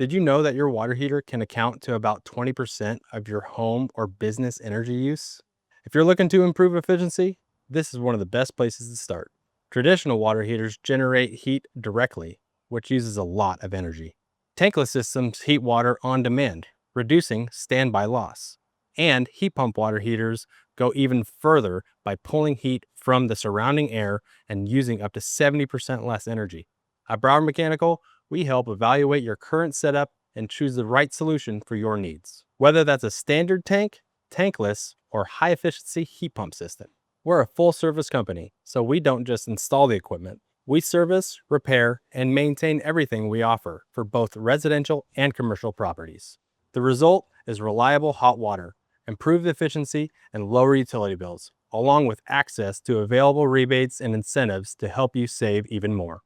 Did you know that your water heater can account to about 20% of your home or business energy use? If you're looking to improve efficiency, this is one of the best places to start. Traditional water heaters generate heat directly, which uses a lot of energy. Tankless systems heat water on demand, reducing standby loss. And heat pump water heaters go even further by pulling heat from the surrounding air and using up to 70% less energy. At Broward Mechanical, we help evaluate your current setup and choose the right solution for your needs. Whether that's a standard tank, tankless, or high-efficiency heat pump system. We're a full-service company, so we don't just install the equipment. We service, repair, and maintain everything we offer for both residential and commercial properties. The result is reliable hot water, improved efficiency, and lower utility bills, along with access to available rebates and incentives to help you save even more.